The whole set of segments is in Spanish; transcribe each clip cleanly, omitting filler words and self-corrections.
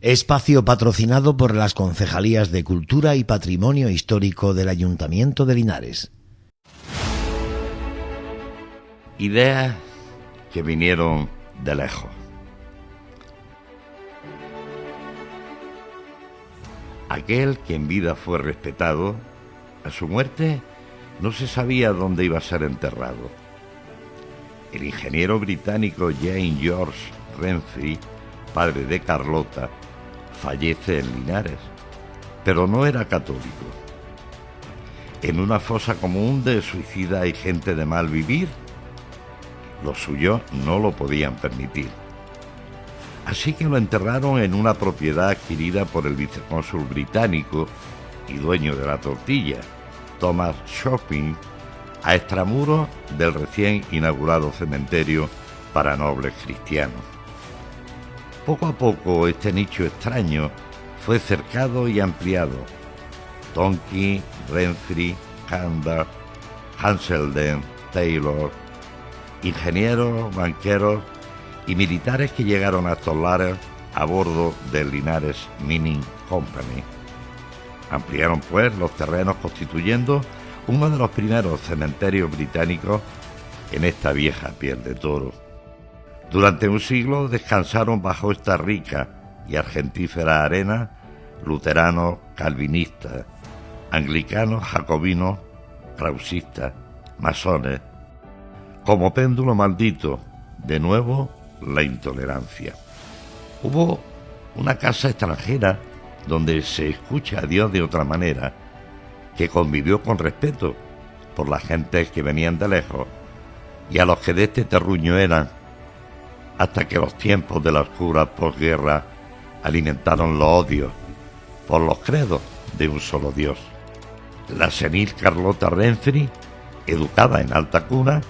Espacio patrocinado por las Concejalías de Cultura y Patrimonio Histórico del Ayuntamiento de Linares. Ideas que vinieron de lejos. Aquel que en vida fue respetado, a su muerte no se sabía dónde iba a ser enterrado. El ingeniero británico James George Renfrew, padre de Carlota, fallece en Linares, pero no era católico. En una fosa común de suicidas y gente de mal vivir, los suyos no lo podían permitir. Así que lo enterraron en una propiedad adquirida por el vicecónsul británico y dueño de la tortilla, Thomas Shopping, a extramuros del recién inaugurado cementerio para nobles cristianos. Poco a poco este nicho extraño fue cercado y ampliado. Tonkin, Renfrew, Handar, Hansselden, Taylor, ingenieros, banqueros y militares que llegaron a estos lares a bordo del Linares Mining Company. Ampliaron pues los terrenos, constituyendo uno de los primeros cementerios británicos en esta vieja piel de toro. Durante un siglo descansaron bajo esta rica y argentífera arena luteranos, calvinistas, anglicanos, jacobinos, krausistas, masones. Como péndulo maldito, de nuevo, la intolerancia. Hubo una casa extranjera donde se escucha a Dios de otra manera, que convivió con respeto por las gentes que venían de lejos y a los que de este terruño eran, hasta que los tiempos de la oscura posguerra alimentaron los odios por los credos de un solo Dios. La senil Carlota Renfrew, educada en alta cuna,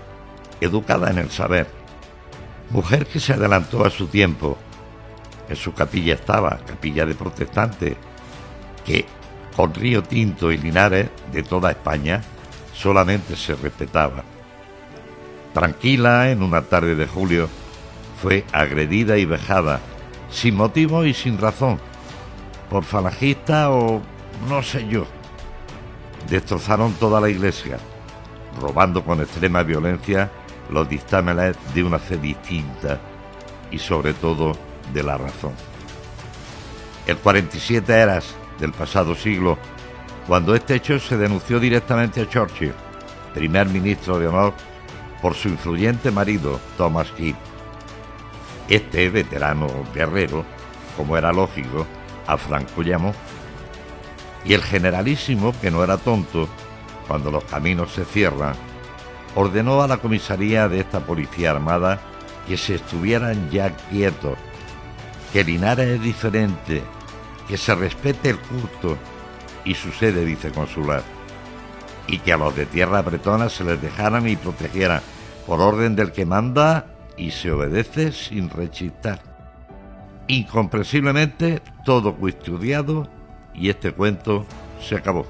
educada en el saber, mujer que se adelantó a su tiempo. En su capilla estaba, capilla de protestantes, que con Río Tinto y Linares de toda España solamente se respetaba. Tranquila, en una tarde de julio, fue agredida y vejada, sin motivo y sin razón, por falangistas o no sé yo. Destrozaron toda la iglesia, robando con extrema violencia los dictámenes de una fe distinta y sobre todo de la razón. El 47 eras del pasado siglo, cuando este hecho se denunció directamente a Churchill, primer ministro de honor, por su influyente marido Thomas Kidd. Este veterano guerrero, como era lógico, a Franco llamó, y el generalísimo, que no era tonto, cuando los caminos se cierran, ordenó a la comisaría de esta policía armada que se estuvieran ya quietos, que Linares es diferente, que se respete el culto y su sede viceconsular, y que a los de tierra bretona se les dejaran y protegieran por orden del que manda y se obedece sin rechistar. Incomprensiblemente todo fue estudiado y este cuento se acabó.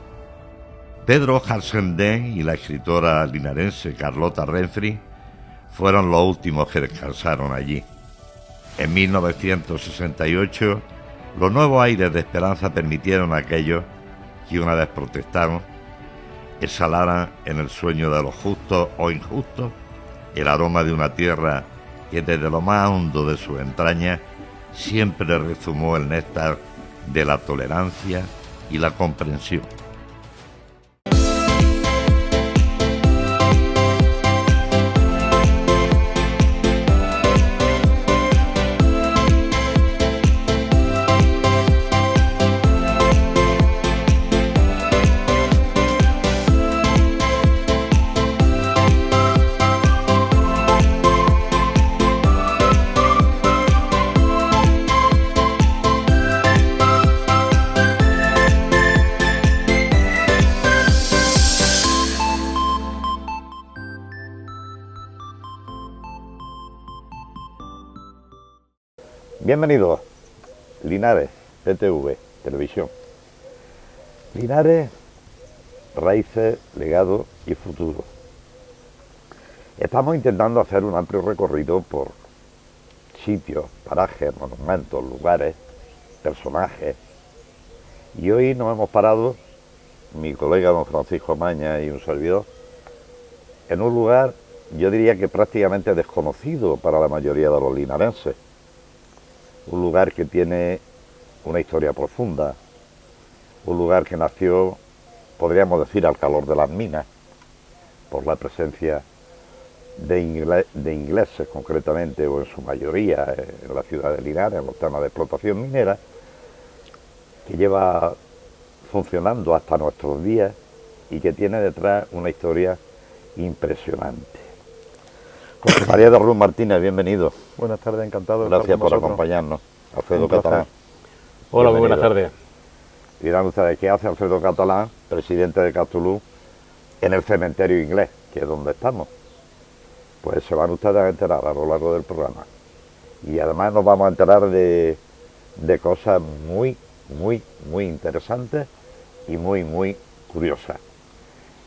Pedro Hansselden y la escritora linarense Carlota Renfrew fueron los últimos que descansaron allí. En 1968, los nuevos aires de esperanza permitieron a aquellos que una vez protestaron exhalaran en el sueño de los justos o injustos el aroma de una tierra que desde lo más hondo de sus entrañas siempre rezumó el néctar de la tolerancia y la comprensión. Bienvenidos, Linares, PTV, Televisión. Linares, raíces, legado y futuro. Estamos intentando hacer un amplio recorrido por sitios, parajes, monumentos, lugares personajes. Y hoy nos hemos parado, mi colega don Francisco Maña y un servidor, en un lugar, yo diría que prácticamente desconocido para la mayoría de los linarenses. Un lugar que tiene una historia profunda, un lugar que nació, podríamos decir, al calor de las minas, por la presencia de ingleses concretamente, o en su mayoría, en la ciudad de Linares, en los temas de explotación minera, que lleva funcionando hasta nuestros días y que tiene detrás una historia impresionante. José María de Ruz Martínez, bienvenido. Buenas tardes, encantado. Gracias por acompañarnos. Alfredo Catalán. Hola, muy buenas tardes. Dirán ustedes, ¿qué hace Alfredo Catalán, presidente de Castulú, en el cementerio inglés, que es donde estamos? Pues se van ustedes a enterar a lo largo del programa. Y además nos vamos a enterar de cosas muy interesantes y muy curiosas.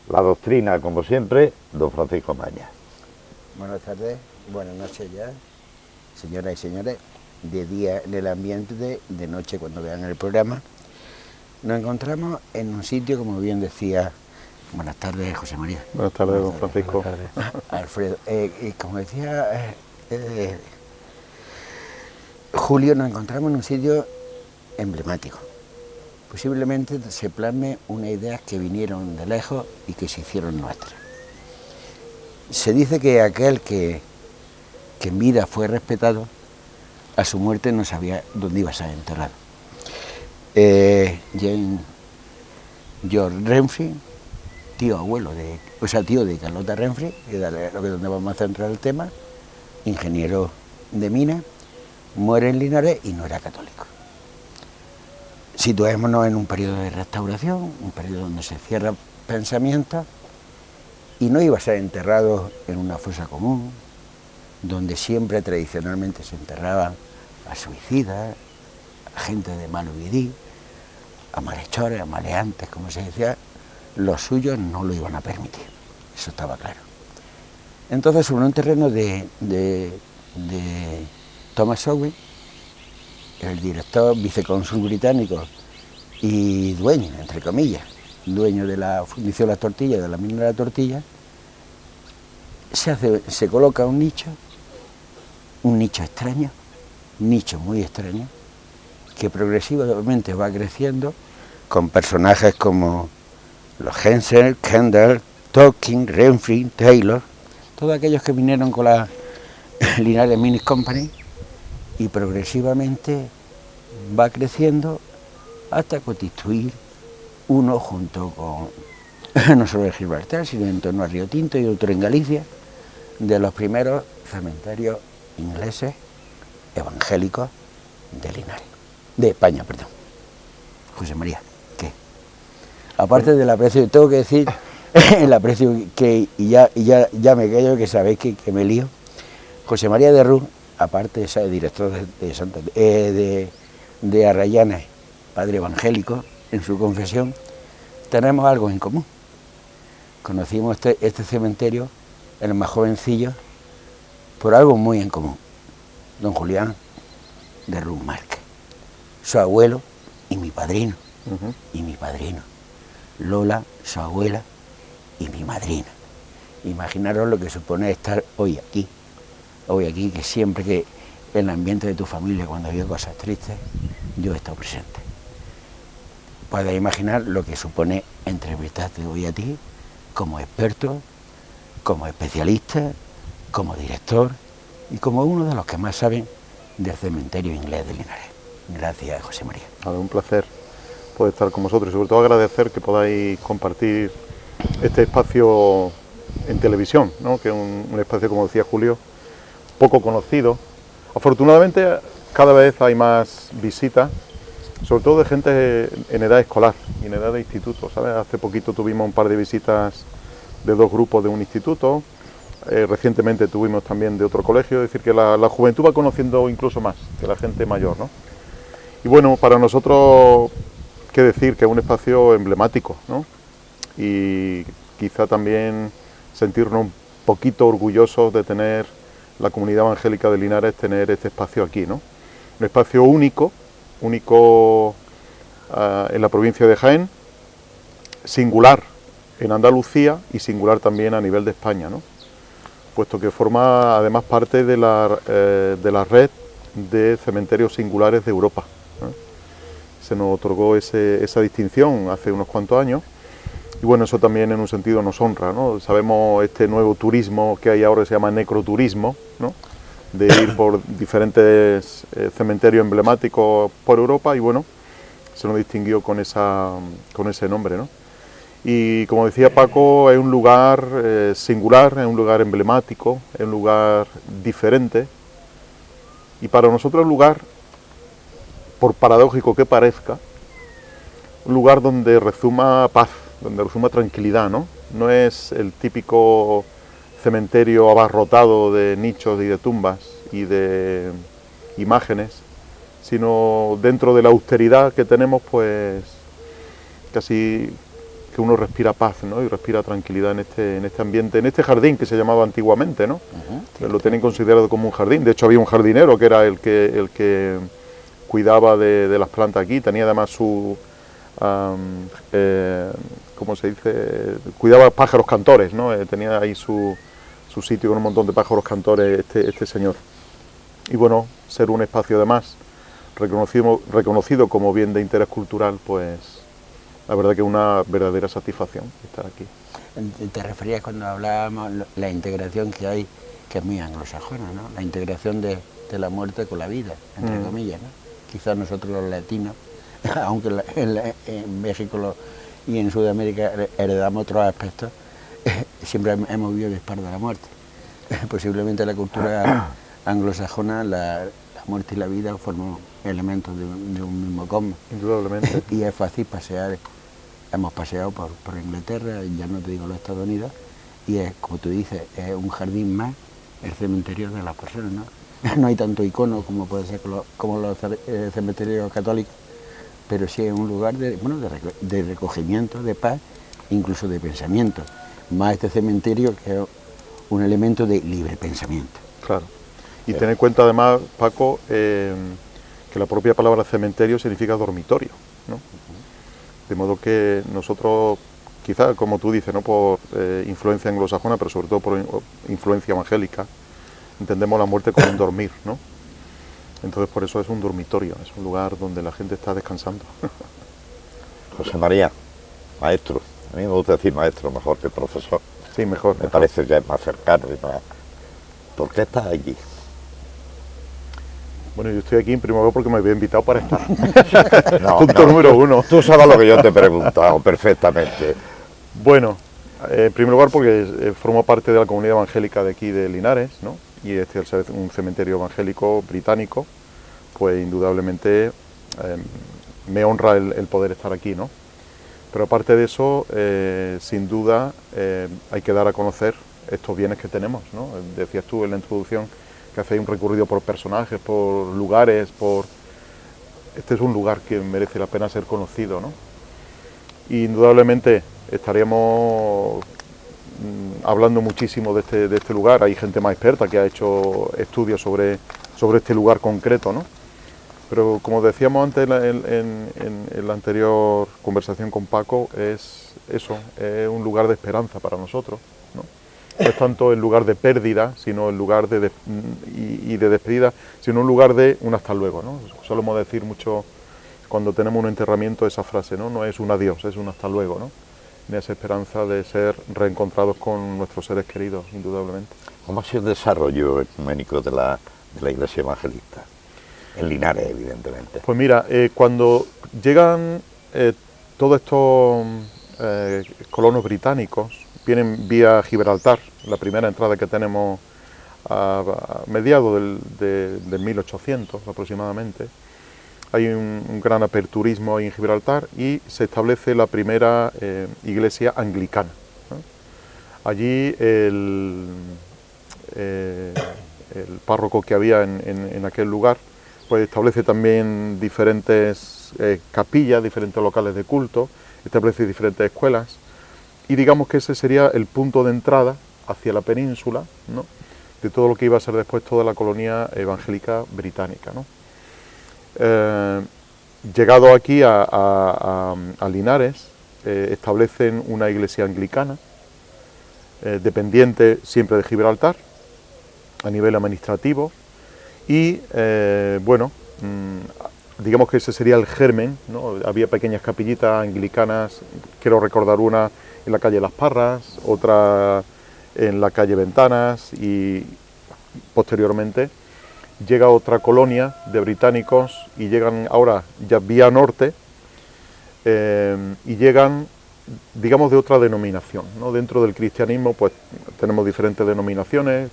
La doctrina, como siempre, don Francisco Maña. Buenas tardes, buenas noches ya, señoras y señores. De día en el ambiente, de noche cuando vean el programa. Nos encontramos en un sitio, como bien decía. Buenas tardes, José María. Buenas tardes, don Francisco. Buenas tardes. Alfredo. Como decía Julio, nos encontramos en un sitio emblemático. Posiblemente se plasme unas ideas que vinieron de lejos y que se hicieron nuestras. Se dice que aquel que en vida fue respetado, a su muerte no sabía dónde iba a ser enterrado. George Renfrew, tío de Carlota Renfrew, que es donde vamos a centrar el tema, ingeniero de minas, muere en Linares y no era católico. Situémonos en un periodo de restauración, un periodo donde se cierra pensamientos, y no iba a ser enterrado en una fosa común, donde siempre tradicionalmente se enterraban a suicidas, a gente de malo vivir, a malhechores, a maleantes, como se decía. Los suyos no lo iban a permitir, eso estaba claro. Entonces, sobre un terreno de Thomas Owen, el director vicecónsul británico y dueño, entre comillas, dueño de la fundición de las tortillas, de la mina de la tortilla, se coloca un nicho extraño, nicho muy extraño, que progresivamente va creciendo con personajes como los Hensel, Kendall, Tolkien, Renfrew, Taylor, todos aquellos que vinieron con la Linares Mining Company, y progresivamente va creciendo hasta constituir uno junto con, no solo en Gibraltar, sino en torno a Río Tinto y otro en Galicia, de los primeros cementerios ingleses evangélicos de Linares, de España, perdón. José María, ¿qué? Aparte del aprecio, tengo que decir el aprecio que, y ya me callo, que sabéis que me lío. José María de Ruz, aparte de ser director de Arrayanes, padre evangélico, en su confesión, tenemos algo en común. Conocimos este cementerio, el más jovencillo, por algo muy en común. Don Julián de Ruz Márquez, su abuelo y mi padrino, y mi padrino. Lola, su abuela y mi madrina. Imaginaros lo que supone estar hoy aquí, que siempre que en el ambiente de tu familia, cuando había cosas tristes, yo he estado presente. Puedes imaginar lo que supone entrevistarte hoy a ti como experto, como especialista, como director y como uno de los que más saben del cementerio inglés de Linares. Gracias, José María. Un placer poder estar con vosotros y sobre todo agradecer que podáis compartir este espacio en televisión, ¿no? Que es un espacio, como decía Julio, poco conocido. Afortunadamente cada vez hay más visitas, sobre todo de gente en edad escolar y en edad de instituto, ¿sabes? Hace poquito tuvimos un par de visitas de dos grupos de un instituto, recientemente tuvimos también de otro colegio, es decir, que la juventud va conociendo incluso más que la gente mayor, ¿no? Y bueno, para nosotros, qué decir, que es un espacio emblemático, ¿no? Y quizá también sentirnos un poquito orgullosos de tener la comunidad evangélica de Linares, tener este espacio aquí, ¿no? Un espacio único único en la provincia de Jaén, singular en Andalucía y singular también a nivel de España, ¿no? Puesto que forma además parte de la red de cementerios singulares de Europa, ¿eh? Se nos otorgó esa distinción hace unos cuantos años y bueno, eso también en un sentido nos honra, ¿no? Sabemos este nuevo turismo que hay ahora que se llama necroturismo, ¿no? De ir por diferentes cementerios emblemáticos por Europa y bueno, se nos distinguió con ese nombre, ¿no? Y como decía Paco, es un lugar singular, es un lugar emblemático, es un lugar diferente. Y para nosotros es un lugar, por paradójico que parezca, un lugar donde rezuma paz, donde rezuma tranquilidad, ¿no? No es el típico cementerio abarrotado de nichos y de tumbas y de imágenes, sino dentro de la austeridad que tenemos, pues casi que uno respira paz, ¿no? Y respira tranquilidad en este ambiente, en este jardín que se llamaba antiguamente, ¿no? Lo tienen considerado como un jardín. De hecho había un jardinero que era el que cuidaba de las plantas aquí, tenía además su ¿cómo se dice? Cuidaba pájaros cantores, ¿no? Tenía ahí su sitio con un montón de pájaros cantores este señor. Y bueno, ser un espacio además reconocido como bien de interés cultural, pues la verdad que es una verdadera satisfacción estar aquí. Te referías cuando hablábamos la integración que hay, que es muy anglosajona, ¿no? La integración de la muerte con la vida, entre comillas, ¿no? Quizás nosotros los latinos, aunque en México y en Sudamérica heredamos otros aspectos, siempre hemos vivido de espalda a la muerte. Posiblemente la cultura anglosajona, la muerte y la vida forman elementos de un mismo cosmos. Indudablemente. Y es fácil pasear. Hemos paseado por Inglaterra, ya no te digo los Estados Unidos, y es, como tú dices, es un jardín más, el cementerio de las personas, ¿no? No hay tanto icono como puede ser como los cementerios católicos, pero sí es un lugar de recogimiento, de paz, incluso de pensamiento. Más este cementerio que es un elemento de libre pensamiento. Claro. Y ten en cuenta además, Paco, que la propia palabra cementerio significa dormitorio, ¿no? De modo que nosotros, quizás, como tú dices, ¿no? Por influencia anglosajona, pero sobre todo por influencia evangélica, entendemos la muerte como un dormir, ¿no? Entonces por eso es un dormitorio, es un lugar donde la gente está descansando. José María, maestro, a mí me gusta decir maestro mejor que profesor. Sí, mejor. Me parece que es más cercano y más... ¿Por qué estás aquí? Bueno, yo estoy aquí en primer lugar porque me había invitado para estar. Punto número uno. Tú sabes lo que yo te he preguntado perfectamente. Bueno, en primer lugar porque formo parte de la comunidad evangélica de aquí de Linares, ¿no? Y este al ser un cementerio evangélico británico, pues indudablemente me honra el poder estar aquí, ¿no? Pero aparte de eso, sin duda, hay que dar a conocer estos bienes que tenemos, ¿no? Decías tú en la introducción que hacéis un recorrido por personajes, por lugares, Este es un lugar que merece la pena ser conocido, ¿no? Y indudablemente estaríamos hablando muchísimo de este lugar. Hay gente más experta que ha hecho estudios sobre este lugar concreto, ¿no? Pero como decíamos antes en la anterior conversación con Paco, es eso, es un lugar de esperanza para nosotros, ¿no? No es tanto el lugar de pérdida, sino el lugar de despedida, sino un lugar de un hasta luego, ¿no? Solemos decir mucho cuando tenemos un enterramiento esa frase, ¿no? No es un adiós, es un hasta luego, ¿no? En esa esperanza de ser reencontrados con nuestros seres queridos, indudablemente. ¿Cómo ha sido el desarrollo ecuménico de la Iglesia Evangelista? En Linares, evidentemente. Pues mira, cuando llegan todos estos colonos británicos, vienen vía Gibraltar, la primera entrada que tenemos a mediados del 1800 aproximadamente. Hay un gran aperturismo ahí en Gibraltar y se establece la primera iglesia anglicana, ¿no? Allí el párroco que había en aquel lugar pues establece también diferentes capillas, diferentes locales de culto, establece diferentes escuelas y digamos que ese sería el punto de entrada hacia la península, ¿no? De todo lo que iba a ser después toda la colonia evangélica británica, ¿no? llegado aquí a Linares, establecen una iglesia anglicana, dependiente siempre de Gibraltar, a nivel administrativo, y bueno, digamos que ese sería el germen, ¿no? Había pequeñas capillitas anglicanas, quiero recordar una en la calle Las Parras, otra en la calle Ventanas, y posteriormente llega otra colonia de británicos y llegan ahora ya vía norte, y llegan, digamos, de otra denominación, ¿no? Dentro del cristianismo pues tenemos diferentes denominaciones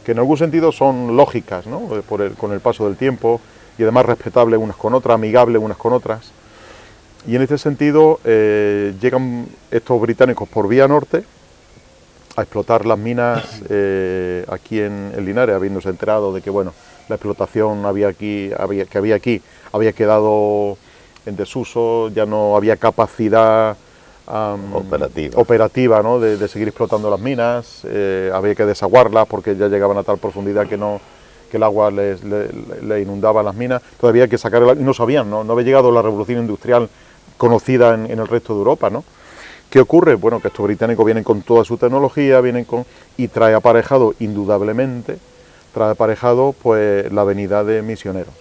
que en algún sentido son lógicas, ¿no? Con el paso del tiempo, y además respetables unas con otras, amigables unas con otras. Y en este sentido llegan estos británicos por vía norte a explotar las minas aquí en Linares, habiéndose enterado de que bueno, la explotación que había aquí había quedado en desuso, ya no había capacidad operativa, ¿no? de seguir explotando las minas, había que desaguarlas porque ya llegaban a tal profundidad que el agua le inundaba las minas, todavía hay que sacar y no sabían, no había llegado la revolución industrial conocida en el resto de Europa, ¿no? ¿Qué ocurre? Bueno, que estos británicos vienen con toda su tecnología, y trae aparejado, indudablemente, pues la venida de misioneros.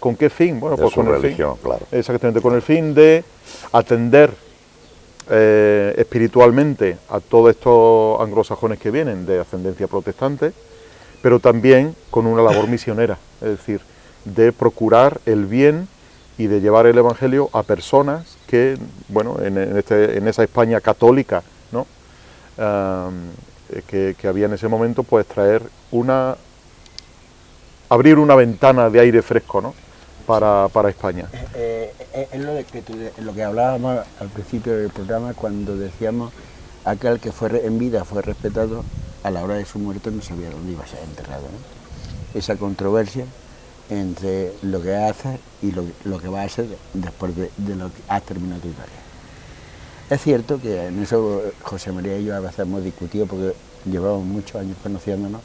¿Con qué fin? Bueno, pues con religión, el fin, claro. Exactamente, con el fin de atender espiritualmente a todos estos anglosajones que vienen de ascendencia protestante, pero también con una labor misionera, es decir, de procurar el bien y de llevar el Evangelio a personas que, bueno, en esa España católica, ¿no? Que había en ese momento, pues abrir una ventana de aire fresco, ¿no? Para España. Es lo que hablábamos al principio del programa, cuando decíamos aquel que fue en vida fue respetado, a la hora de su muerte no sabía dónde iba a ser enterrado, ¿no? Esa controversia entre lo que hace y lo que va a hacer después de lo que has terminado tu tarea. Es cierto que en eso José María y yo a veces hemos discutido, porque llevamos muchos años conociéndonos.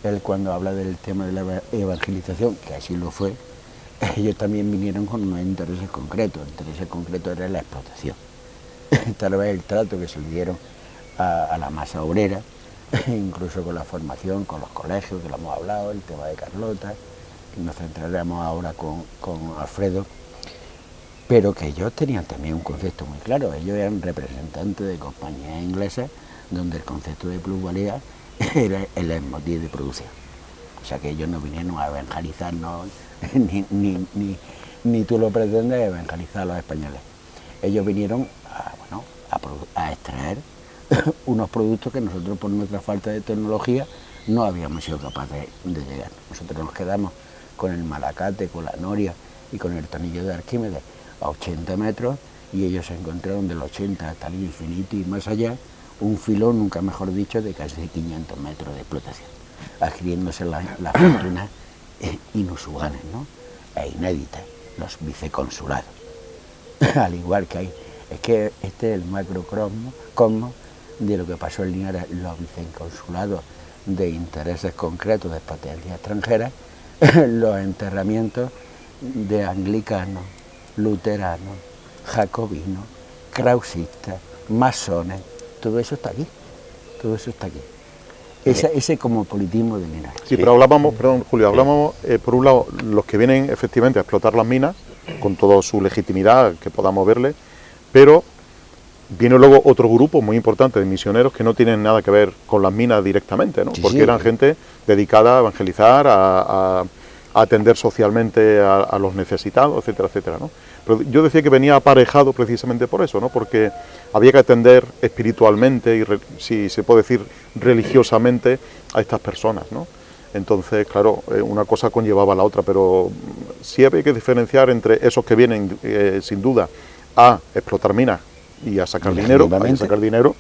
Él, cuando habla del tema de la evangelización, que así lo fue, ellos también vinieron con unos intereses concretos. El interés concreto era la explotación. Tal vez el trato que se le dieron a la masa obrera, incluso con la formación, con los colegios, que lo hemos hablado, el tema de Carlota, que nos centraremos ahora con Alfredo, pero que ellos tenían también un concepto muy claro. Ellos eran representantes de compañías inglesas donde el concepto de plusvalía era el leitmotiv de producción. O sea que ellos no vinieron a evangelizarnos, ni tú lo pretendes evangelizar a los españoles. Ellos vinieron a extraer unos productos que nosotros, por nuestra falta de tecnología, no habíamos sido capaces de llegar. Nosotros nos quedamos con el malacate, con la noria y con el tornillo de Arquímedes a 80 metros, y ellos se encontraron del 80 hasta el infinito y más allá un filón, nunca mejor dicho, de casi 500 metros de explotación, adquiriéndose las fortunas inusuales, ¿no? E inéditas, los viceconsulados. Al igual que hay, es que este es el macrocosmos de lo que pasó en Linares, los viceconsulados de intereses concretos de potencias extranjeras, los enterramientos de anglicanos, luteranos, jacobinos, krausistas, masones, todo eso está aquí, todo eso está aquí. Ese como politismo de Linares. Sí, pero hablábamos, perdón Julio, hablábamos por un lado los que vienen efectivamente a explotar las minas, con toda su legitimidad que podamos verle, pero viene luego otro grupo muy importante de misioneros que no tienen nada que ver con las minas directamente, ¿no? Porque eran gente dedicada a evangelizar, a atender socialmente a los necesitados, etcétera, etcétera, ¿no? Pero yo decía que venía aparejado precisamente por eso, ¿no? Porque había que atender espiritualmente y, si se puede decir, religiosamente a estas personas, ¿no? Entonces, claro, una cosa conllevaba a la otra, pero sí había que diferenciar entre esos que vienen, sin duda, a explotar minas y a sacar dinero,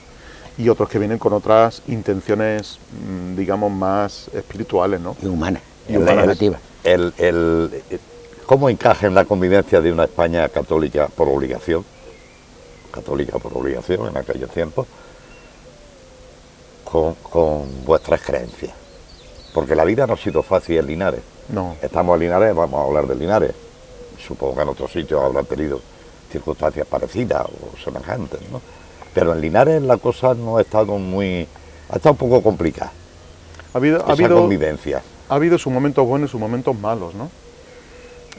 y otros que vienen con otras intenciones, digamos, más espirituales, ¿no? Y humanas, relativas. ¿Cómo encaja en la convivencia de una España católica por obligación en aquellos tiempos, con vuestras creencias? Porque la vida no ha sido fácil en Linares. No. Estamos en Linares, vamos a hablar de Linares. supongo que en otros sitios habrán tenido circunstancias parecidas o semejantes, ¿no? Pero en Linares la cosa no ha estado ha estado un poco complicada. Esa convivencia. Ha habido sus momentos buenos y sus momentos malos, ¿no?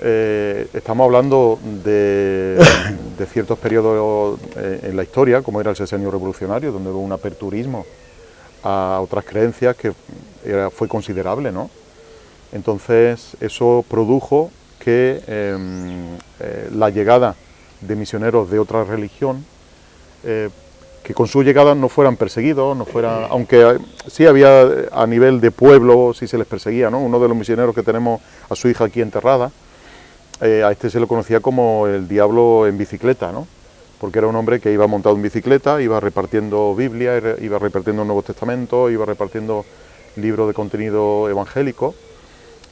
Estamos hablando de ciertos periodos en la historia, como era el sexenio revolucionario, donde hubo un aperturismo a otras creencias que fue considerable, ¿no? Entonces eso produjo que la llegada de misioneros de otra religión, que con su llegada no fueran perseguidos, aunque sí había a nivel de pueblo, sí se les perseguía, ¿no? Uno de los misioneros que tenemos a su hija aquí enterrada, a este se le conocía como el diablo en bicicleta, ¿no? Porque era un hombre que iba montado en bicicleta, iba repartiendo Biblia, iba repartiendo Nuevos Testamentos, iba repartiendo libros de contenido evangélico,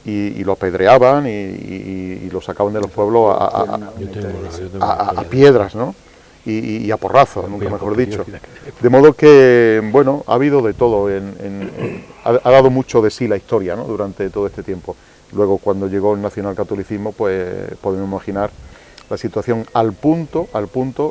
y lo apedreaban y lo sacaban de los pueblos a piedras, ¿no? Y a porrazos, nunca mejor dicho. De modo que, bueno, ha habido de todo, ha dado mucho de sí la historia, ¿no? Durante todo este tiempo. Luego, cuando llegó el nacionalcatolicismo, pues podemos imaginar la situación al punto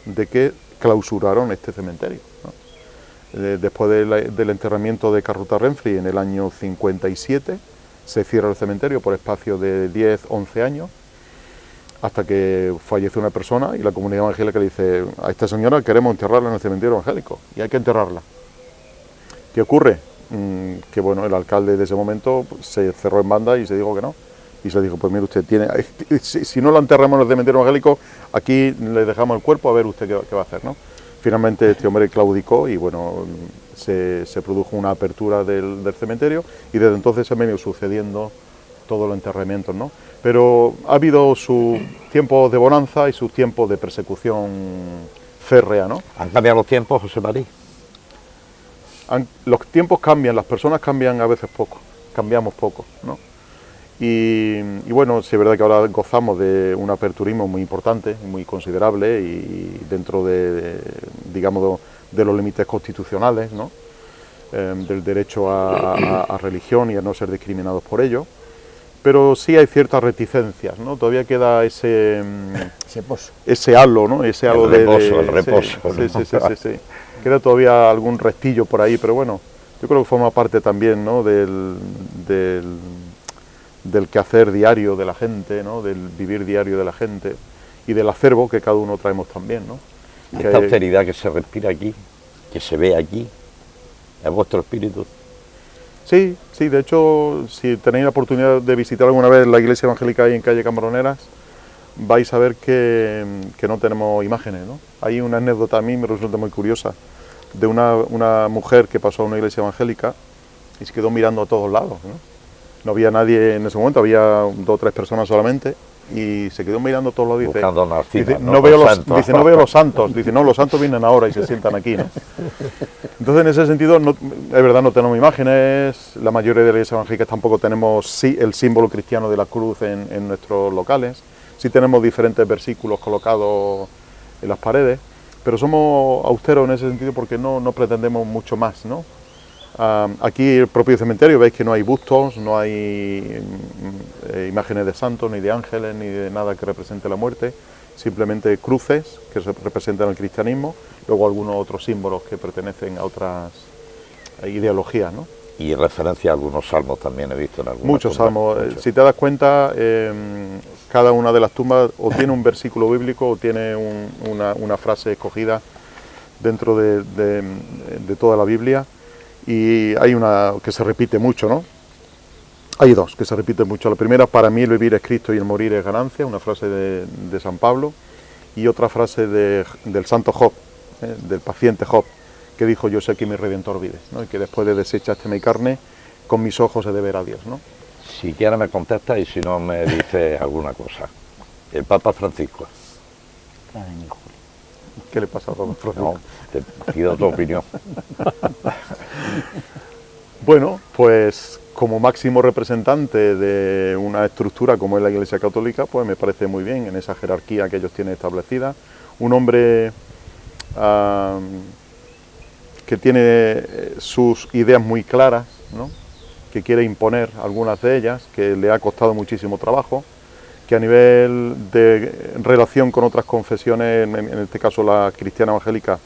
de que clausuraron este cementerio, ¿no? Después del enterramiento de Carruta Renfri en el año 57, se cierra el cementerio por espacio de 10, 11 años, hasta que fallece una persona y la comunidad evangélica le dice: a esta señora queremos enterrarla en el cementerio evangélico y hay que enterrarla. ¿Qué ocurre? Que bueno, el alcalde de ese momento se cerró en banda y se dijo que no. Y se dijo: pues mire usted, si no la enterramos en el cementerio evangélico, aquí le dejamos el cuerpo, a ver usted qué va a hacer, ¿no? Finalmente este hombre claudicó y bueno, se produjo una apertura del cementerio, y desde entonces se han venido sucediendo todos los enterramientos, ¿no? Pero ha habido sus tiempos de bonanza y sus tiempos de persecución férrea, ¿no? ¿Han cambiado los tiempos, José María? Los tiempos cambian, las personas cambian a veces poco, cambiamos poco, ¿no? Y bueno, sí es verdad que ahora gozamos de un aperturismo muy importante, muy considerable, y dentro digamos, de los límites constitucionales, ¿no? Del derecho a religión y a no ser discriminados por ello. Pero sí hay ciertas reticencias, ¿no? Todavía queda ese halo, ¿no? Ese halo el reposo. Sí. Queda todavía algún restillo por ahí, pero bueno, yo creo que forma parte también, ¿no? del quehacer diario de la gente, ¿no? Del vivir diario de la gente y del acervo que cada uno traemos también, ¿no? Esta austeridad que se respira aquí, que se ve aquí, ¿es vuestro espíritu? Sí, de hecho, si tenéis la oportunidad de visitar alguna vez la iglesia evangélica ahí en calle Camaroneras, vais a ver que no tenemos imágenes, ¿no? Hay una anécdota, a mí me resulta muy curiosa, de una mujer que pasó a una iglesia evangélica y se quedó mirando a todos lados, ¿no? No había nadie en ese momento, había 2 o 3 personas solamente, y se quedó mirando a todos lados, dice, no veo los santos, dice, no, los santos vienen ahora y se sientan aquí, ¿no? Entonces, en ese sentido, es verdad, no tenemos imágenes, la mayoría de las iglesias evangélicas tampoco tenemos el símbolo cristiano de la cruz en nuestros locales, sí tenemos diferentes versículos colocados en las paredes, pero somos austeros en ese sentido porque no pretendemos mucho más, ¿no? Aquí el propio cementerio veis que no hay bustos, no hay imágenes de santos, ni de ángeles, ni de nada que represente la muerte, simplemente cruces que representan el cristianismo, luego algunos otros símbolos que pertenecen a otras ideologías, ¿no? Y referencia a algunos salmos también he visto en algunos. Muchos salmos. Si te das cuenta, cada una de las tumbas o tiene un versículo bíblico o tiene una frase escogida dentro de toda la Biblia. Y hay una que se repite mucho, ¿no? Hay 2 que se repiten mucho. La primera: para mí el vivir es Cristo y el morir es ganancia, una frase de San Pablo, y otra frase del santo Job, del paciente Job, que dijo: yo sé que mi Redentor vive, ¿no? Y que después de desechaste mi carne, con mis ojos he de ver a Dios, ¿no? Si quieres me contestas y si no me dices alguna cosa. El Papa Francisco. ¿Qué le pasa a Papa Francisco? No, te pido tu opinión. Bueno, pues como máximo representante de una estructura como es la Iglesia Católica, pues me parece muy bien en esa jerarquía que ellos tienen establecida. Un hombre que tiene sus ideas muy claras, ¿no? Que quiere imponer algunas de ellas, que le ha costado muchísimo trabajo, que a nivel de relación con otras confesiones, en este caso la cristiana evangélica,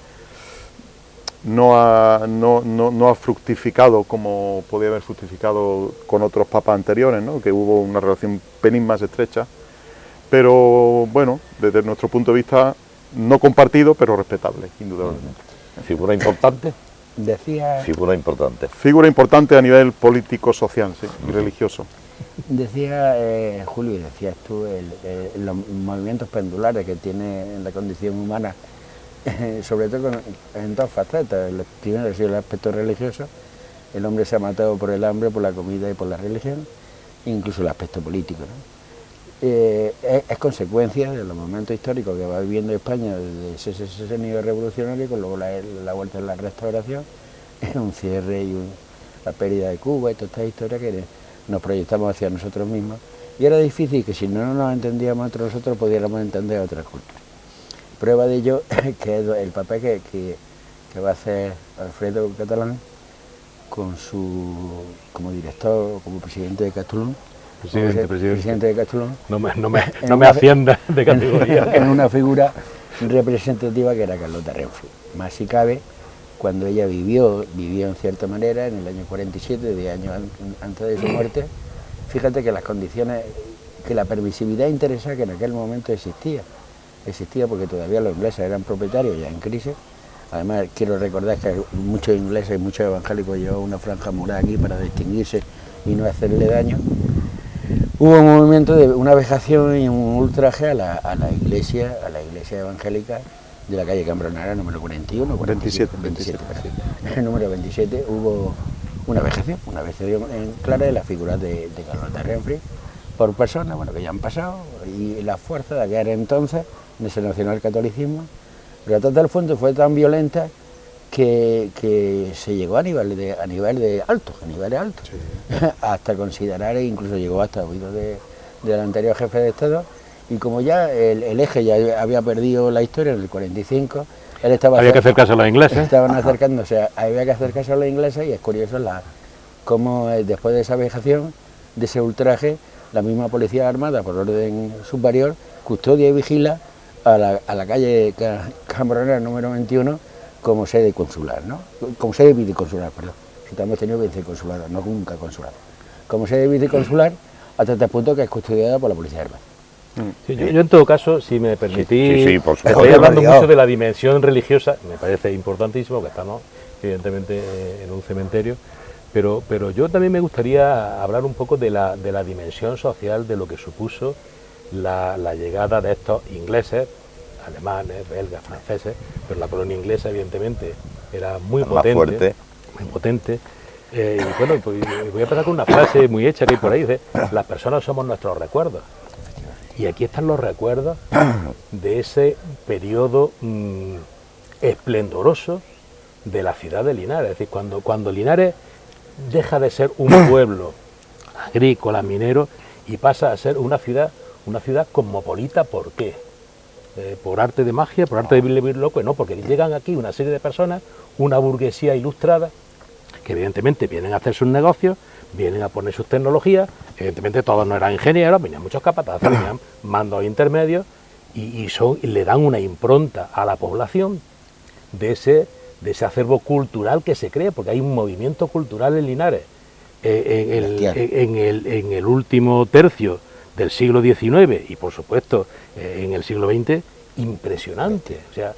no ha fructificado como podía haber fructificado con otros papas anteriores, ¿no? Que hubo una relación pelín más estrecha, pero bueno, desde nuestro punto de vista, no compartido, pero respetable, indudablemente. ¿Figura importante? Decía Figura importante A nivel político, social, sí, y religioso. Julio, decías tú, los movimientos pendulares que tiene en la condición humana, sobre todo en dos facetas. Primero ha sido el aspecto religioso, el hombre se ha matado por el hambre, por la comida y por la religión, incluso el aspecto político, ¿no? Es consecuencia de los momentos históricos que va viviendo España desde ese sexenio revolucionario, con luego la vuelta en la restauración, un cierre y la pérdida de Cuba y todas estas historias que nos proyectamos hacia nosotros mismos, y era difícil que si no nos entendíamos entre nosotros pudiéramos entender a otras culturas. Prueba de ello que es el papel que va a hacer Alfredo Catalán como director, como presidente de Castulón. Presidente de Castulón. No me ascienda de categoría. En una figura representativa que era Carlota Renfri. Más si cabe, cuando ella vivió en cierta manera en el año 47, 10 años antes de su muerte. Fíjate que las condiciones, que la permisividad interesada que en aquel momento existía porque todavía los ingleses eran propietarios ya en crisis. Además, quiero recordar que muchos ingleses y muchos evangélicos llevaban una franja morada aquí para distinguirse y no hacerle daño. Hubo un movimiento de una vejación y un ultraje a la iglesia evangélica de la calle Cambronera, número 41, 27, el número 27, hubo una vejación en clara de las figuras de Carlota Renfri por personas, bueno, que ya han pasado, y la fuerza de aquel entonces de ese nacionalcatolicismo, pero a tal punto fue tan violenta que se llegó a niveles altos, sí. Hasta considerar, e incluso llegó hasta oídos del anterior jefe de Estado, y como ya el eje ya había perdido la historia en el 45, él estaba... Había que acercarse a los ingleses. Estaban acercándose, había que acercarse a los ingleses, y es curioso cómo después de esa vejación, de ese ultraje, la misma policía armada, por orden superior, custodia y vigila a la calle Cambronera número 21, como sede consular, ¿no? Como sede viceconsular, perdón. Si hemos tenido viceconsular, no nunca consular. Como sede viceconsular, hasta este punto que es custodiada por la policía armada. Sí, yo en todo caso, si me permitís, sí, por supuesto. estoy hablando mucho de la dimensión religiosa, me parece importantísimo que estamos evidentemente en un cementerio, pero yo también me gustaría hablar un poco de la dimensión social de lo que supuso la llegada de estos ingleses, alemanes, belgas, franceses, pero la colonia inglesa evidentemente era muy potente. Y bueno, pues voy a empezar con una frase muy hecha que hay por ahí, dice: las personas somos nuestros recuerdos. Y aquí están los recuerdos de ese periodo esplendoroso de la ciudad de Linares. Es decir, cuando Linares deja de ser un pueblo agrícola, minero, y pasa a ser una ciudad cosmopolita. ¿Por qué? Por arte de magia, por arte de vivir loco, no, porque llegan aquí una serie de personas, una burguesía ilustrada, que evidentemente vienen a hacer sus negocios, vienen a poner sus tecnologías, evidentemente todos no eran ingenieros, venían muchos capataces, venían mandos intermedios, y le dan una impronta a la población de ese acervo cultural que se crea, porque hay un movimiento cultural en Linares en el último tercio del siglo XIX y por supuesto en el siglo XX, impresionante. O sea,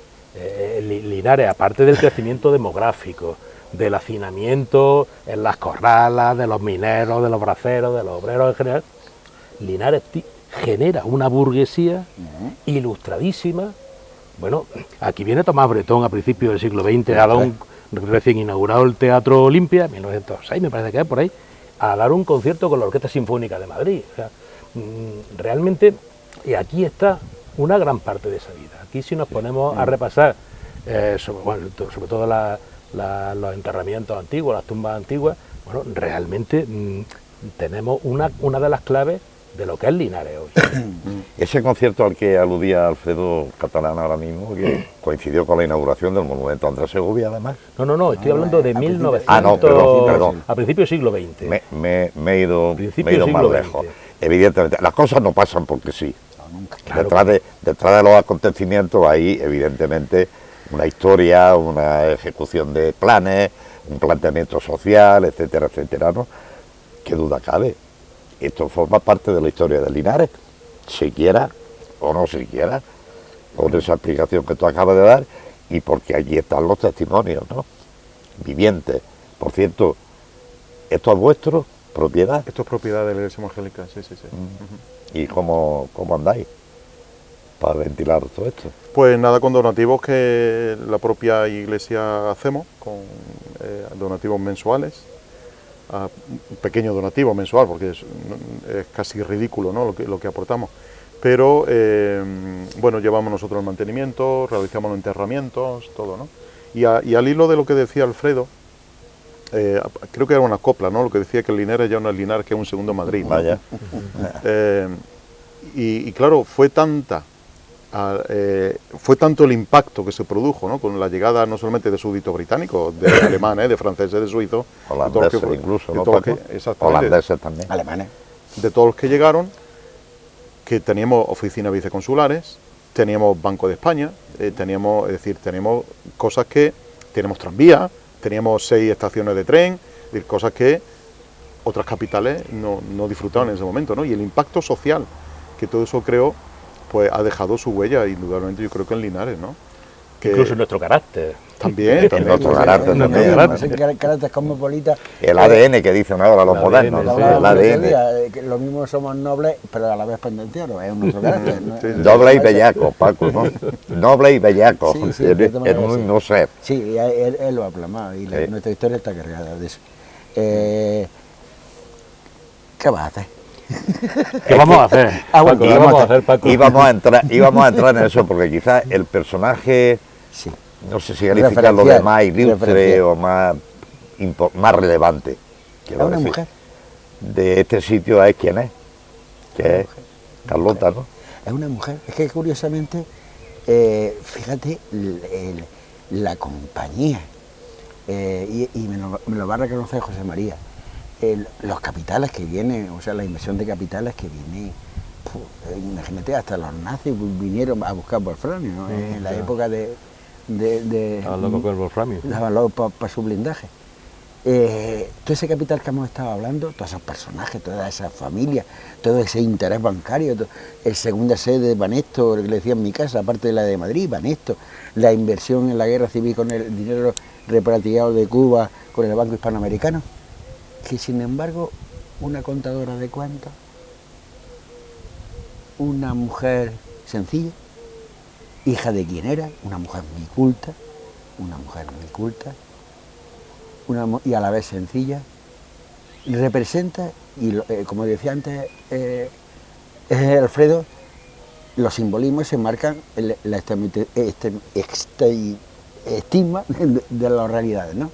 Linares, aparte del crecimiento demográfico, del hacinamiento en las corralas, de los mineros, de los braceros, de los obreros en general, Linares genera una burguesía ilustradísima. Bueno, aquí viene Tomás Bretón a principios del siglo XX, ha dado un recién inaugurado el Teatro Olimpia, 1906 me parece que es por ahí, a dar un concierto con la Orquesta Sinfónica de Madrid. O sea, realmente, y aquí está una gran parte de esa vida. Aquí si nos ponemos a repasar, sobre todo los enterramientos antiguos, las tumbas antiguas, bueno, realmente tenemos una de las claves de lo que es Linares hoy. Ese concierto al que aludía Alfredo Catalán ahora mismo, que coincidió con la inauguración del monumento a Andrés Segovia, además. No, estoy hablando de 1900, perdón. a principios del siglo XX. Me he ido más lejos. evidentemente, las cosas no pasan porque sí. No, nunca. Claro. Detrás de los acontecimientos hay evidentemente una historia, una ejecución de planes, un planteamiento social, etcétera, etcétera, ¿no? ¿Qué duda cabe? Esto forma parte de la historia de Linares, se quiera o no se quiera, con esa explicación que tú acabas de dar, y porque allí están los testimonios, ¿no? Vivientes. Por cierto, ¿esto es vuestro? ¿Propiedad? Esto es propiedad de la Iglesia Evangélica, sí, sí, sí. Ujú. ¿Y cómo andáis para ventilar todo esto? Pues nada, con donativos que la propia Iglesia hacemos, con donativos mensuales, un pequeño donativo mensual, porque es casi ridículo, ¿no?, lo que aportamos. Pero, bueno, llevamos nosotros el mantenimiento, realizamos los enterramientos, todo, ¿no? Y al hilo de lo que decía Alfredo, creo que era una copla, ¿no?, lo que decía que el Linares ya no es Linares, que es un segundo Madrid, ¿no? Vaya. Y claro, fue tanto el impacto que se produjo, ¿no?, con la llegada no solamente de súbditos británicos, de alemanes, de franceses, de suizos, Holandeses incluso, ¿no, todos los Paco? que, exactamente, Holandeses también. Alemanes. de todos los que llegaron, que teníamos oficinas viceconsulares, teníamos Banco de España, teníamos cosas que, tenemos tranvía, teníamos 6 estaciones de tren, es decir, cosas que otras capitales no disfrutaban en ese momento, ¿no? Y el impacto social que todo eso creó, pues ha dejado su huella, indudablemente, yo creo que en Linares, ¿no? Que Incluso en nuestro carácter. también, En nuestro carácter No, también, no, ¿no? ese carácter cosmopolita. El ADN que dicen ahora los El modernos, ADN, ¿no? sí. Lo hablábamos El el otro ADN. día, que lo mismo somos nobles, pero a la vez pendencieros, es nuestro carácter. ¿no? Sí, sí. Doble y bellaco, Paco, ¿no? Noble y bellaco, Sí, sí, en de todas maneras, un sí. mismo ser. Sí, y él lo ha plasmado y Sí. nuestra historia está cargada de eso. ¿Qué vas a hacer? ¿Qué vamos a hacer? Ah, bueno, Paco, ¿qué ¿qué vamos vamos a a hacer, Paco? íbamos a entrar en eso, porque quizás el personaje, Sí. no sé si calificarlo de Referencial, más ilustre referencial. o más relevante, Es quiero una decir, mujer. de este sitio es quién es, que es Carlota, ¿no? Es una mujer. Es que curiosamente, fíjate, la compañía, y me lo va a reconocer José María, los capitales que vienen, o sea, la inversión de capitales que viene, imagínate, hasta los nazis vinieron a buscar wolframio, ¿no? En la claro. época de Estaba loco con el wolframio. estaban locos para su blindaje. Todo ese capital que hemos estado hablando, todos esos personajes, toda esa familia, todo ese interés bancario, el segunda sede de Banesto, que le decía en mi casa, aparte de la de Madrid, Banesto, la inversión en la guerra civil con el dinero repatriado de Cuba con el Banco Hispanoamericano, que sin embargo una contadora de cuentas, una mujer sencilla, hija de quien era, una mujer muy culta, y a la vez sencilla, y representa, y como decía antes Alfredo, los simbolismos se marcan en la estigma de las realidades, ¿no?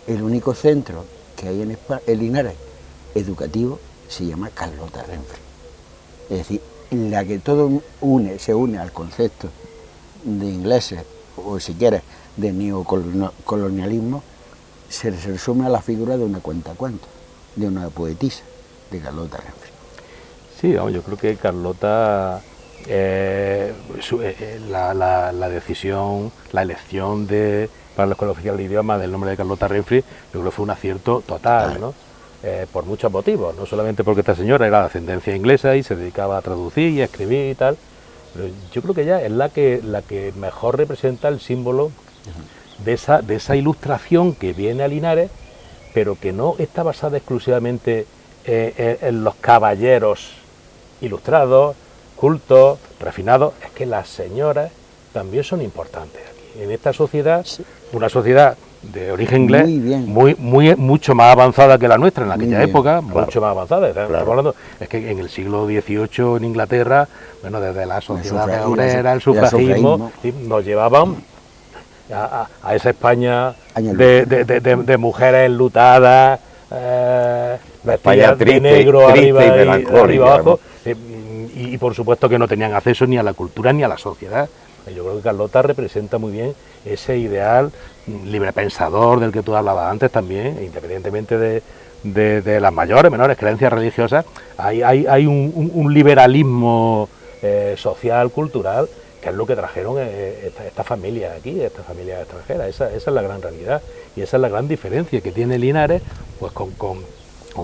El único centro que hay en Linares educativo se llama Carlota Renfre. Es decir, la que todo se une al concepto de ingleses, o si quieres, de neocolonialismo, se resume a la figura de una cuentacuentos, de una poetisa, de Carlota Renfre. Sí, vamos, yo creo que Carlota, la decisión, la elección para la Escuela Oficial de Idiomas del nombre de Carlota Renfre, yo creo que fue un acierto total, ¿no? Por muchos motivos, no solamente porque esta señora era de ascendencia inglesa y se dedicaba a traducir y a escribir y tal, pero yo creo que ella es la que mejor representa el símbolo de esa ilustración que viene a Linares, pero que no está basada exclusivamente en los caballeros ilustrados, cultos, refinados. Es que las señoras también son importantes aquí. En esta sociedad, Sí. una sociedad de origen inglés, Muy bien. mucho más avanzada que la nuestra en aquella Muy bien, época, claro. mucho más avanzada. Estamos Claro. hablando, es que en el siglo XVIII en Inglaterra, bueno, desde la sociedad obrera, el sufragismo. sí, nos llevaban a esa España Año de mujeres enlutadas, vestidas de triste, negro triste arriba y y melancólica, arriba abajo, ¿no? y por supuesto que no tenían acceso ni a la cultura ni a la sociedad. Yo creo que Carlota representa muy bien ese ideal librepensador del que tú hablabas antes también, independientemente de las mayores, menores creencias religiosas, hay un liberalismo social, cultural, que es lo que trajeron esta familia aquí, esta familia extranjera. Esa es la gran realidad y esa es la gran diferencia que tiene Linares pues con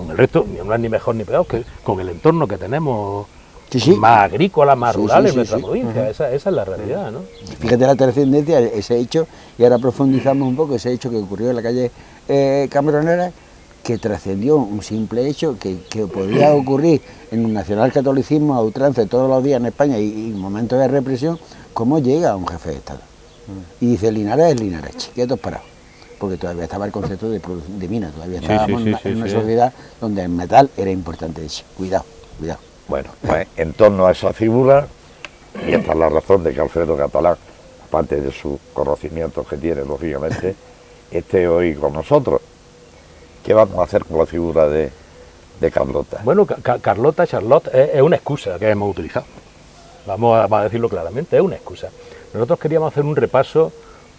el resto, no es ni mejor ni peor, que con el entorno que tenemos. Sí, sí. Más agrícola, más rural en nuestra sí. provincia. Esa es la realidad, ¿no? Fíjate la trascendencia, ese hecho, y ahora profundizamos un poco, ese hecho que ocurrió en la calle Cambronera, que trascendió un simple hecho que podía ocurrir en un nacionalcatolicismo a ultranza todos los días en España y momentos de represión, cómo llega un jefe de Estado. Y dice, Linares es Linares, quietos parados. Porque todavía estaba el concepto de mina, todavía estábamos en una sociedad donde el metal era importante. Dice, cuidado. Bueno, pues en torno a esa figura, y esta es la razón de que Alfredo Catalán, aparte de sus conocimientos que tiene, lógicamente, esté hoy con nosotros. ¿Qué vamos a hacer con la figura de Carlota? Bueno, Carlota, Charlotte, es una excusa que hemos utilizado. Vamos a decirlo claramente, es una excusa. Nosotros queríamos hacer un repaso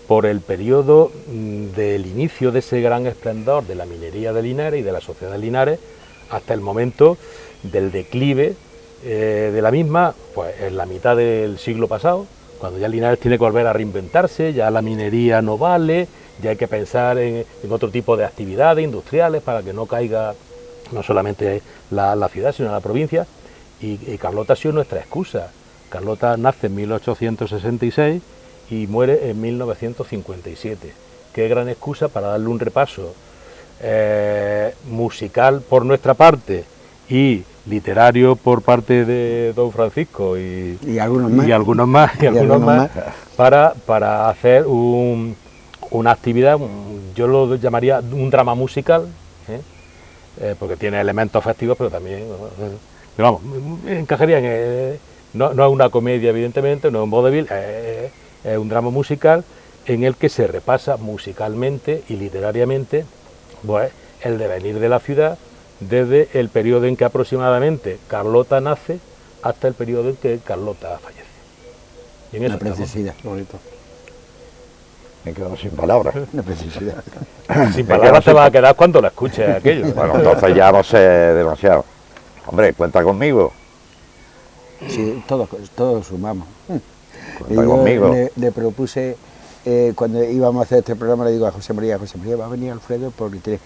por el periodo del inicio de ese gran esplendor de la minería de Linares y de la sociedad de Linares hasta el momento del declive de la misma, pues en la mitad del siglo pasado, cuando ya Linares tiene que volver a reinventarse, ya la minería no vale, ya hay que pensar en otro tipo de actividades industriales para que no caiga no solamente la ciudad, sino la provincia, y Carlota ha sido nuestra excusa. Carlota nace en 1866 y muere en 1957. Qué gran excusa para darle un repaso musical por nuestra parte y literario por parte de don Francisco y algunos más para hacer una actividad, yo lo llamaría un drama musical, porque tiene elementos festivos, pero también, pero vamos, encajaría no es una comedia evidentemente, no es un vodevil, es un drama musical en el que se repasa musicalmente y literariamente pues el devenir de la ciudad desde el periodo en que aproximadamente Carlota nace hasta el periodo en que Carlota fallece. Y en eso una preciosidad. Bonito. Me he quedado sin palabras. Una preciosidad. Sin palabras te vas a quedar cuando la escuches aquello. Bueno, entonces ya no sé demasiado. Hombre, cuenta conmigo. Sí, todos sumamos. Cuenta conmigo. Le propuse, cuando íbamos a hacer este programa, le digo a José María, va a venir Alfredo por interés.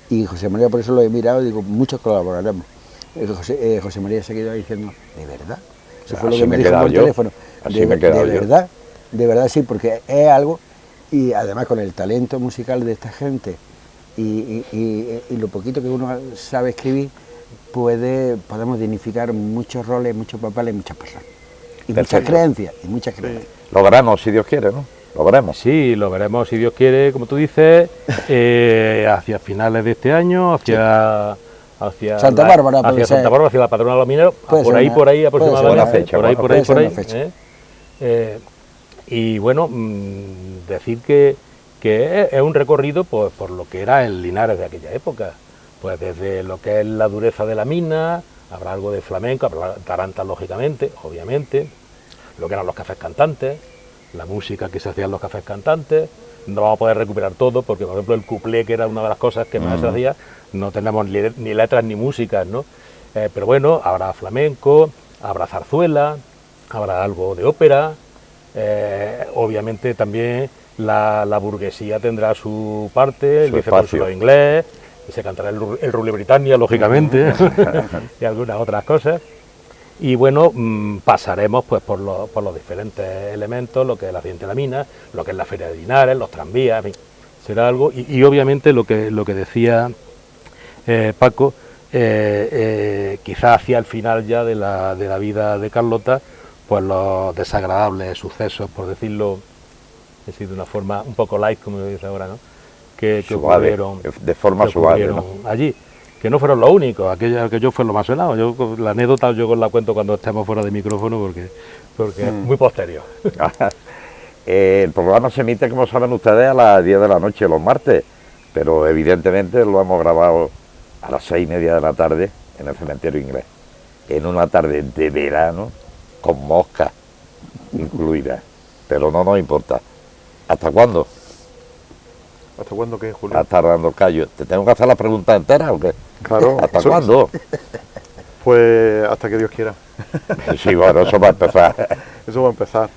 Y José María, por eso lo he mirado, digo, muchos colaboraremos. José María se quedó diciendo, ¿de verdad? Eso fue lo que me dijo por teléfono. De verdad sí, porque es algo, y además con el talento musical de esta gente y lo poquito que uno sabe escribir, podemos dignificar muchos roles, muchos papeles, muchas personas. Y muchas creencias, Lo veremos, si Dios quiere, ¿no? Lo veremos. Sí, lo veremos, si Dios quiere, como tú dices, hacia finales de este año, hacia Santa Bárbara, hacia la patrona de los mineros, por ahí aproximadamente, por ahí. Y bueno, decir que es un recorrido pues, por lo que era el Linares de aquella época, pues desde lo que es la dureza de la mina, habrá algo de flamenco, habrá tarantas lógicamente, obviamente, lo que eran los cafés cantantes, la música que se hacía en los cafés cantantes. No vamos a poder recuperar todo porque, por ejemplo, el cuplé, que era una de las cosas que más se hacía, no tenemos ni letras ni músicas, ¿no? Pero bueno, habrá flamenco, habrá zarzuela, habrá algo de ópera, obviamente también la burguesía tendrá su parte, el viceconsulado inglés, se cantará el Rule Britannia, lógicamente, y algunas otras cosas. Y bueno, pasaremos pues por los diferentes elementos, lo que es la accidente de la mina, lo que es la Feria de Linares, los tranvías, en fin, será algo. Y obviamente lo que decía Paco, quizás hacia el final ya de la vida de Carlota, pues los desagradables sucesos, por decirlo así de una forma un poco light, como dice ahora, ¿no? que ocurrieron, de forma suave, ¿no? Allí. Que no fueron los únicos, aquello fue lo más sonado. La anécdota yo la cuento cuando estemos fuera de micrófono porque es muy posterior. El programa se emite, como saben ustedes, a las 10 de la noche los martes, pero evidentemente lo hemos grabado a las 6:30 de la tarde en el cementerio inglés, en una tarde de verano con moscas incluidas, pero no nos importa. ¿Hasta cuándo? ¿Hasta cuándo qué, Julio? Hasta dando el callo. ¿Te tengo que hacer la pregunta entera o qué? Claro. ¿Hasta cuándo? Pues hasta que Dios quiera. Sí, bueno, eso va a empezar. Eso va a empezar.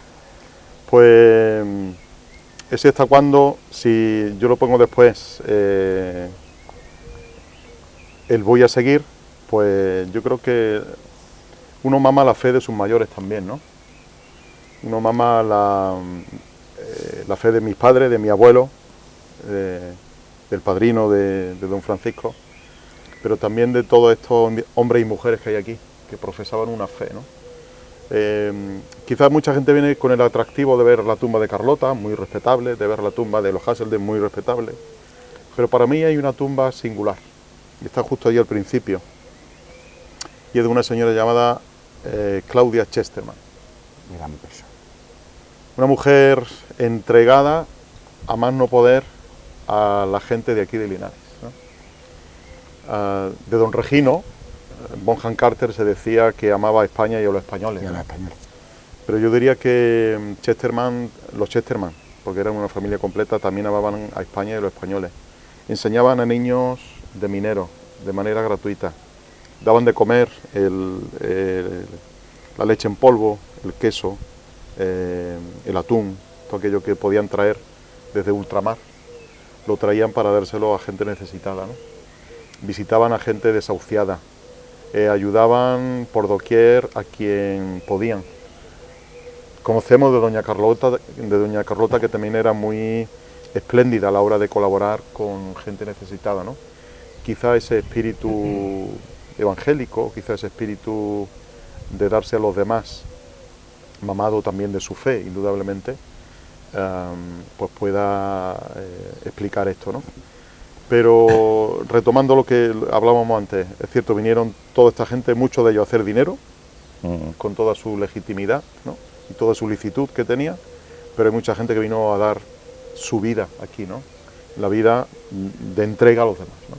Pues ese hasta cuándo, si yo lo pongo después, el voy a seguir, pues yo creo que uno mama la fe de sus mayores también, ¿no? Uno mama la fe de mis padres, de mi abuelo, del padrino de don Francisco, pero también de todos estos hombres y mujeres que hay aquí, que profesaban una fe, ¿no? Quizás mucha gente viene con el atractivo de ver la tumba de Carlota, muy respetable, de ver la tumba de los Hasselden, muy respetable, pero para mí hay una tumba singular, y está justo ahí al principio, y es de una señora llamada Claudia Chesterman. Gran persona. Una mujer entregada a más no poder a la gente de aquí de Linares, ¿no? De don Regino, Bonham Carter se decía que amaba a España y a los españoles. Y a ¿no? los españoles. Pero yo diría que los Chesterman, porque eran una familia completa, también amaban a España y a los españoles. Enseñaban a niños de mineros de manera gratuita. Daban de comer la leche en polvo, el queso, el atún, todo aquello que podían traer desde ultramar, lo traían para dárselo a gente necesitada, ¿no? Visitaban a gente desahuciada, ayudaban por doquier a quien podían. Conocemos de doña Carlota que también era muy espléndida a la hora de colaborar con gente necesitada, ¿no? Quizá ese espíritu evangélico, quizá ese espíritu de darse a los demás, mamado también de su fe, indudablemente, pues pueda explicar esto, ¿no? Pero retomando lo que hablábamos antes, es cierto, vinieron toda esta gente, muchos de ellos a hacer dinero, con toda su legitimidad, ¿no? Y toda su licitud que tenía, pero hay mucha gente que vino a dar su vida aquí, ¿no? La vida de entrega a los demás, ¿no?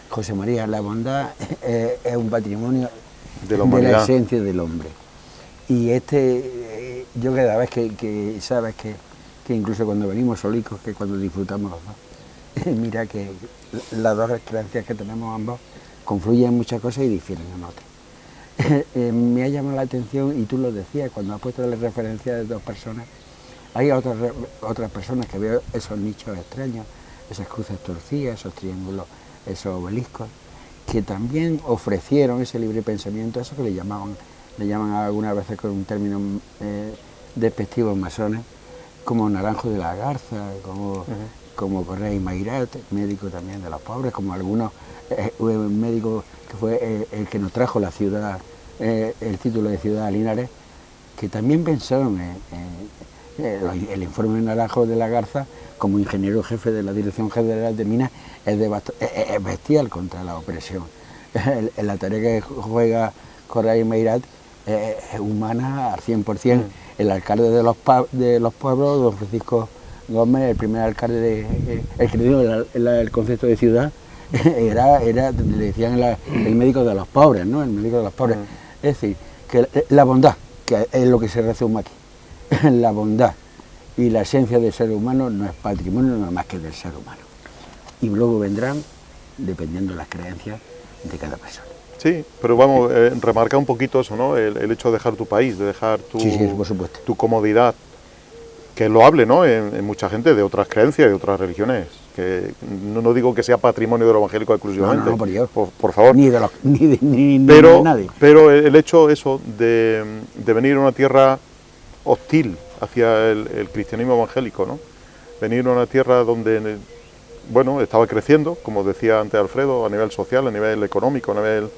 José María, la bondad es un patrimonio De la humanidad. de la esencia del hombre. Y yo cada vez que sabes que incluso cuando venimos solicos, que cuando disfrutamos los dos, mira que las dos creencias que tenemos ambos confluyen en muchas cosas y difieren en otras. Me ha llamado la atención, y tú lo decías, cuando has puesto la referencia de dos personas, hay otras personas que veo esos nichos extraños, esas cruces torcidas, esos triángulos, esos obeliscos, que también ofrecieron ese libre pensamiento, eso que le llaman algunas veces con un término despectivo masones, como Naranjo de la Garza, como Correa y Mayrat, médico también de los pobres, como algunos, un médico que fue el que nos trajo la ciudad, el título de Ciudad de Linares, que también pensaron el informe de Naranjo de la Garza, como ingeniero jefe de la Dirección General de Minas, es bestial contra la opresión. La tarea que juega Correa y Mayrat es humana al 100%. El alcalde de los pueblos, don Francisco Gómez, el primer alcalde, el que le dio el concepto de ciudad, le decían el médico de los pobres, ¿no? El médico de los pobres. Es decir, que la bondad, que es lo que se resume aquí, la bondad y la esencia del ser humano no es patrimonio nada más que del ser humano. Y luego vendrán, dependiendo de las creencias de cada persona. Sí, pero vamos, remarcar un poquito eso, ¿no? El hecho de dejar tu país, de dejar por supuesto, tu comodidad, que es loable, ¿no? En mucha gente de otras creencias y de otras religiones, que no digo que sea patrimonio de los evangélicos exclusivamente, no, por Dios. Por favor. Ni de nadie. Pero el hecho eso de venir a una tierra hostil hacia el cristianismo evangélico, ¿no? Venir a una tierra donde, bueno, estaba creciendo, como decía antes Alfredo, a nivel social, a nivel económico, a nivel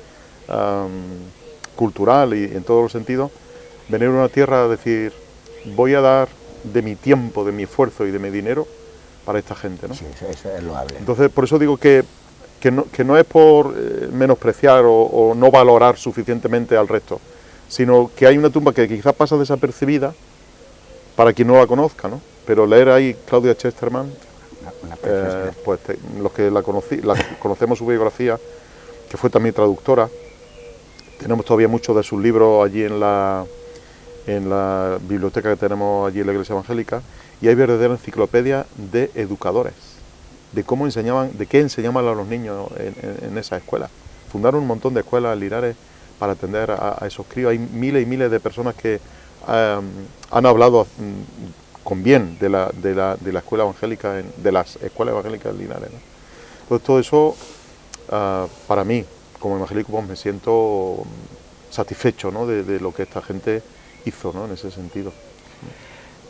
cultural y en todos los sentidos, venir a una tierra a decir, voy a dar de mi tiempo, de mi esfuerzo y de mi dinero para esta gente, ¿no? Sí, eso es loable. Entonces, por eso digo que no es por menospreciar o no valorar suficientemente al resto, sino que hay una tumba que quizás pasa desapercibida para quien no la conozca, ¿no? Pero leer ahí Claudia Chesterman, pues los que conocemos su biografía, que fue también traductora, tenemos todavía muchos de sus libros allí en la biblioteca que tenemos allí en la Iglesia Evangélica, y hay verdadera enciclopedia de educadores, de cómo enseñaban, de qué enseñaban a los niños en esa escuela. fundaron un montón de escuelas en Linares para atender a esos críos. Hay miles y miles de personas que han hablado con bien de la escuela evangélica, de las escuelas evangélicas en Linares, ¿no? Entonces todo eso, para mí, como evangélico, pues me siento satisfecho, ¿no?, de lo que esta gente hizo, ¿no?, en ese sentido.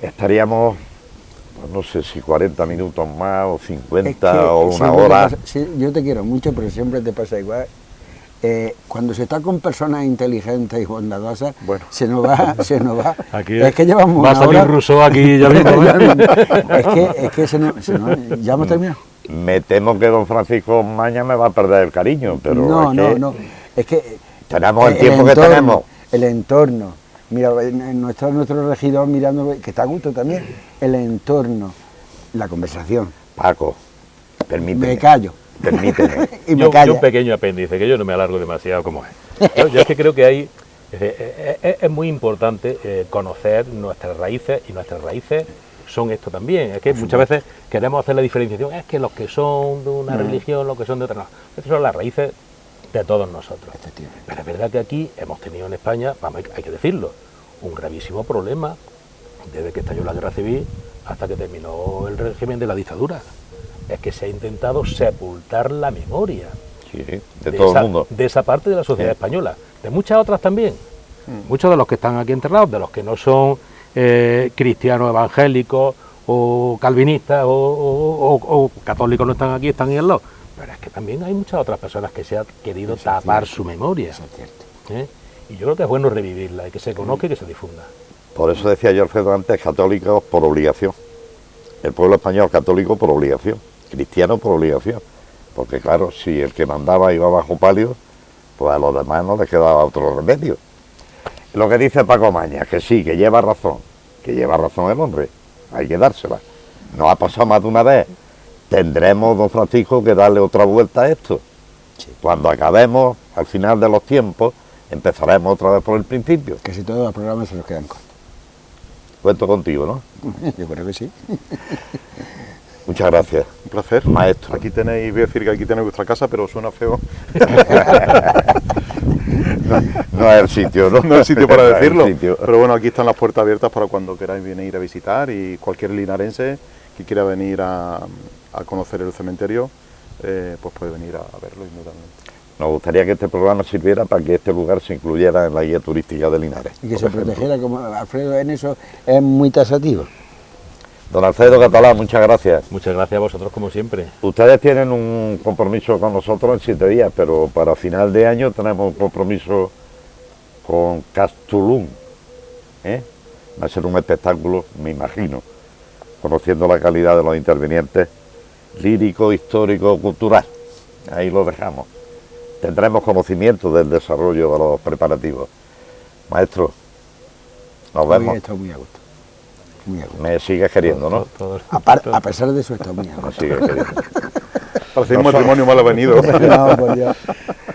Estaríamos, pues no sé si 40 minutos más o 50 Es que o una siempre hora. te pasa- sí, yo te quiero mucho, pero siempre te pasa igual. Cuando se está con personas inteligentes y bondadosas, Bueno. se nos va. Aquí Es que llevamos va a una salir hora. Rousseau aquí ya mismo. Es que ya hemos terminado. Me temo que don Francisco Maña me va a perder el cariño, pero No. Es que tenemos el tiempo que tenemos. El entorno. Mira, nuestro regidor mirando, que está a gusto también. El entorno, la conversación. Paco, permíteme. Me callo. Permíteme. Y me Yo callo. un pequeño apéndice, que yo no me alargo demasiado como es. Yo es que creo que hay, es muy importante conocer nuestras raíces, y nuestras raíces son esto también. Es que muchas veces queremos hacer la diferenciación, es que los que son de una religión, los que son de otra, no. Estas son las raíces de todos nosotros. Pero es verdad que aquí hemos tenido en España, vamos, hay que decirlo, un gravísimo problema desde que estalló la guerra civil hasta que terminó el régimen de la dictadura. Es que se ha intentado sepultar la memoria Sí, de todo el mundo. de esa parte de la sociedad Sí. española, de muchas otras también. Muchos de los que están aquí enterrados, de los que no son cristianos evangélicos o calvinistas o católicos, no están aquí, están ahí al lado. Pero es que también hay muchas otras personas que se han querido tapar su memoria. Eso es cierto. ¿eh? Y yo creo que es bueno revivirla y que se conozca y que se difunda. Por eso decía yo, Alfredo, antes, católicos por obligación. El pueblo español católico por obligación, cristiano por obligación. Porque claro, si el que mandaba iba bajo palio, pues a los demás no les quedaba otro remedio. Lo que dice Paco Maña, que sí, que lleva razón el hombre, hay que dársela. Nos ha pasado más de una vez. Tendremos, don Francisco, que darle otra vuelta a esto. Cuando acabemos, al final de los tiempos, empezaremos otra vez por el principio. Casi todos los programas se nos quedan cortos. Cuento contigo, ¿no? Yo creo que sí. Muchas gracias. Un placer. Maestro. Aquí tenéis, voy a decir que aquí tenéis vuestra casa, pero suena feo. No es el sitio, ¿no? No hay sitio para No es el decirlo. sitio. Pero bueno, aquí están las puertas abiertas para cuando queráis venir a visitar, y cualquier linarense que quiera venir a conocer el cementerio, pues puede venir a verlo indudablemente. Nos gustaría que este programa sirviera para que este lugar se incluyera en la guía turística de Linares. Y que por se ejemplo. protegiera, como Alfredo en eso es muy tasativo. Don Alfredo Catalá, muchas gracias. Muchas gracias a vosotros como siempre. Ustedes tienen un compromiso con nosotros en 7 días, pero para final de año tenemos un compromiso con Castulum. Va a ser un espectáculo, me imagino, conociendo la calidad de los intervinientes, lírico, histórico, cultural. Ahí lo dejamos. Tendremos conocimiento del desarrollo de los preparativos. Maestro, nos Hoy vemos. está muy a gusto. Muy a gusto. Me sigues queriendo, ¿no? A pesar de eso está muy a Me gusto. sigues queriendo. Parece un matrimonio mal avenido. No, por Dios.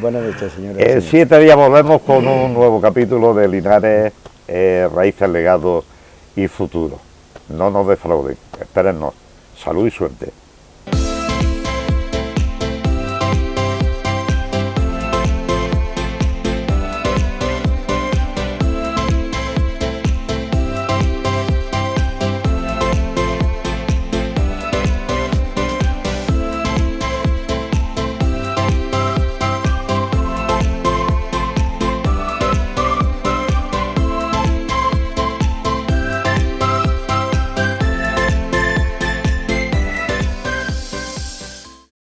Buenas noches, señores. En 7 días volvemos con un nuevo capítulo de Linares, Raíces, Legados y Futuro. No nos defrauden, espérennos. Salud y suerte.